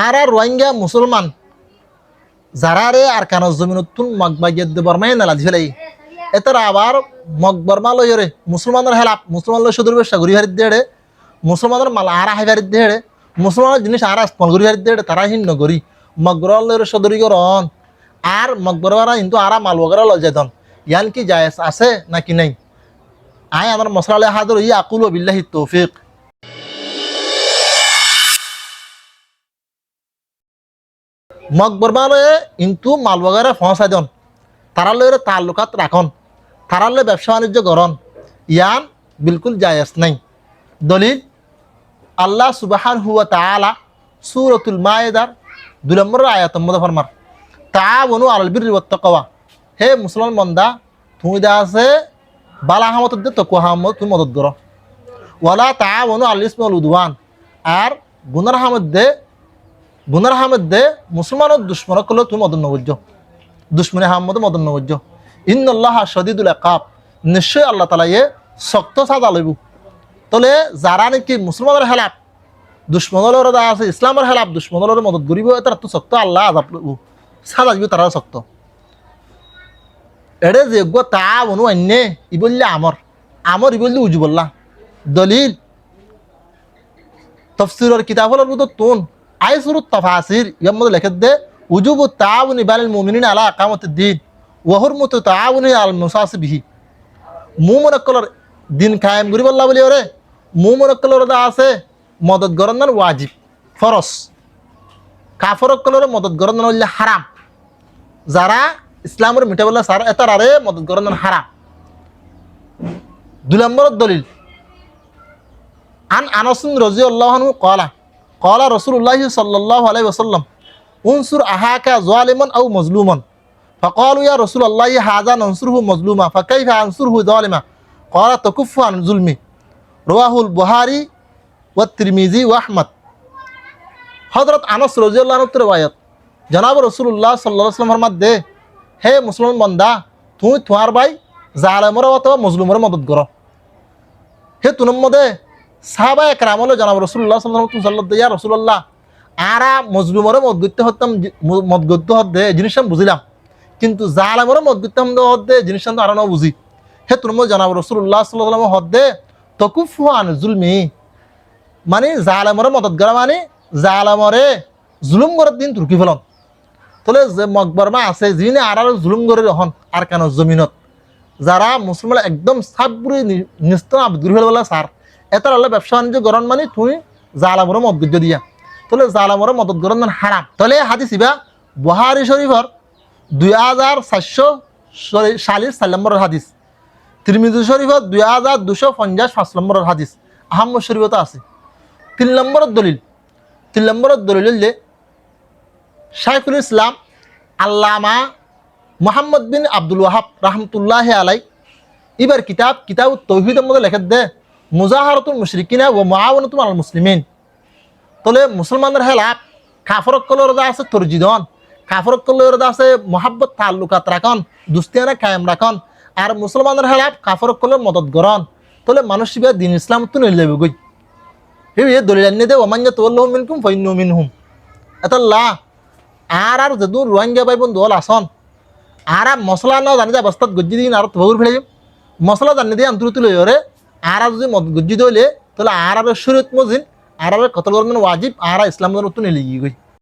আর রোহিঙ্গা মুসলমান যারা রে আর কানো জমিনতুন মগবাগিয়ে বর্মাই নালা দিলাই এতার আবার মগবর্মা লইরে মুসলমানের হেলাপ মুসলমান লই সদর ব্যবসা ঘুরি হারি দেড়ে মুসলমানের মাল আর হাইবারি দেড়ে মুসলমানের জিনিস আর স্পন ঘুরি হারি দেড়ে তারা হিন নগরী মগবর লইর সদরি করন আর মগবররা কিন্তু আর মাল বগরা লই যেতন ইয়ান কি জায়েজ আছে নাকি নাই আয় আমার মশলা হাজার ই আকুল বিল্লাহি তৌফিক মগবরমালে কিন্তু মাল বগরা ফসাই দন তারা লইরে তাল্লুকাত রাখন তারা লই ব্যবসা বাণিজ্য করন ইয়ান বিলকুল জায়েজ নাই দলিল আল্লাহ সুবহানাহু ওয়া তাআলা সূরাতুল মায়েদার 2 নম্বর আয়াতের মধ্যে ফরমান তাআওয়ানু আলাল বিররি ওয়াত তাকওয়া হে মুসলমান বান্দা তুমি দা আছে বালা হামতত দে তাকওয়া হামত তুমি মদদ করো ওয়ালা তাআওয়ানু আলাল ইসমি ওয়াল উদওয়ান আর গুনার হামত দে মুসলমানের দুশমন কল তুমি মদদ নবজ্জ দুশমনে হামত মদদ নবজ্জ ইন্নাল্লাহা শাদীদুল ইকাব নিশ্চয় আল্লাহ তাআলা এ শক্ত সাজা লইব তলে যারা নাকি মুসলমানের হেলাপ দুশ্মনলর আছে ইসলামের হেলাপ দুশ্মনলর মদত করিব তারা তো শক্ত আল্লাহ আযাব লইব সাজা দিব তারা শক্ত এড়ে যোগ্য তা অনু অন্যে ই বললে আমর ই বললে উজুবল্লাহ দলিল তাফসীরের কিতাবের মধ্যে তুন আইসুরুত তাফাসির ইয়ার মধ্যে লেখে দে উজুবু তাআউনি বালিল মুমিনিনা আলা ইকামাতিদ দ্বীন ওয়া হুরমাতু তাআউনি আল মুসাসিবিহি মুমিনকলর দিন কায়েম করি বললা বলি ওরে মুমিনকলর দা আছে মদত গরন্দান ওয়াজিব ফরজ কাফরকলর মদত গরন্দান হইলে হারাম যারা ইসলামের মিঠা বললা স্যার এতার আরে মদত গরন্দান হারাম 2 নম্বর দলিল আন আনাস রাদিয়াল্লাহু আনহু قال رسول الله صلى الله عليه وسلم انصر اخاك ظالما او مظلوما فقالوا يا رسول الله هذا ننصره مظلوما فكيف انصره ظالما قال تكف عن ظلمه رواه البخاري والترمذي واحمد হযরত আনাস রাদিয়াল্লাহু আনহু রওয়ায়াত জনাব রাসূলুল্লাহ সাল্লাল্লাহু আলাইহি ওয়াসাল্লাম ফরমাত দে হে মুসলমান বান্দা তুমি তোমার ভাই জালেমের অথবা মজলুমের মদদ করো হে তুনম মদে সাহাবা একরাম হলো জনাব রাসূলুল্লাহ সাল্লাল্লাহু আলাইহি ওয়াসাল্লাম ইয়া রাসূলুল্লাহ আরা মজলুমের মদ গদ্য হদে জিনিস বুঝিলাম কিন্তু জালেমের মদ গদ্য হদে জিনিস আর না বুঝি হে তুনম জনাব রাসূলুল্লাহ সাল্লাল্লাহু আলাইহি ওয়াসাল্লাম হদে তকুফু আন জুলমি মানে জালেমের মদদ করা মানে জালেমরে জুলুম করার দিন তুর্কি ফেলন তাহলে যে মকবরমা আছে যিনি আর জুলুম করে হন আর কেন জমিনত যারা মুসলমান একদম সাবরি নিস্তন আবদুল ফেলবলা স্যার এটার আল্লাহ ব্যবসা বাণিজ্য গরণ মানে তুমি জালামর মদত দিয়া তাহলে জালামর মদত গরণ মানে হারাম তাহলে হাদিস ইবা বুখারী শরীফর 2440 নম্বরের হাদিস তিরমিজি শরীফর 2255 নম্বরের হাদিস আহমদ শরীফতে আছে 3 নম্বরের দলিল হইলে শাইখুল ইসলাম আল্লামা মুহাম্মদ বিন আব্দুল ওয়াহাব রাহমাতুল্লাহি আলাই ইবার কিতাবুত তাওহীদের মধ্যে লেখা দে মুজাহারাতুল মুশরিকিনা ওয়া মুআওয়ানাতুল আল মুসলিমিন তলে মুসলমানদের হেলাপ কাফরকলর দা আছে তরজিদন কাফরকলর দা আছে মুহাব্বত তাল্লুকাত রাখন দুস্তিয়ানা কায়েম রাখন আর মুসলমানদের হেলাপ কাফরকলর মদদ গরন তলে মানুষ ইবা দিন ইসলাম তো নইলে গই হে দলিল আনি দে ওমান ইয়াতাওয়াল্লাহু মিনকুম ফাইন্নু মিনহুম আতাল্লাহ আর যদু রোহিঙ্গা ভাই বন্ধু হল আসন আর মশলা না জানি অবস্থাত গজ্জি দিন আর বহুর ফেলে মশলা জানি দিয়ে আন্তরিত লই ওরে আর যদি গজ্জি দইলে তাহলে আর শরীয়ত মজিন আর কতল ওয়াজিব আর ইসলাম নতুন এলিগি গই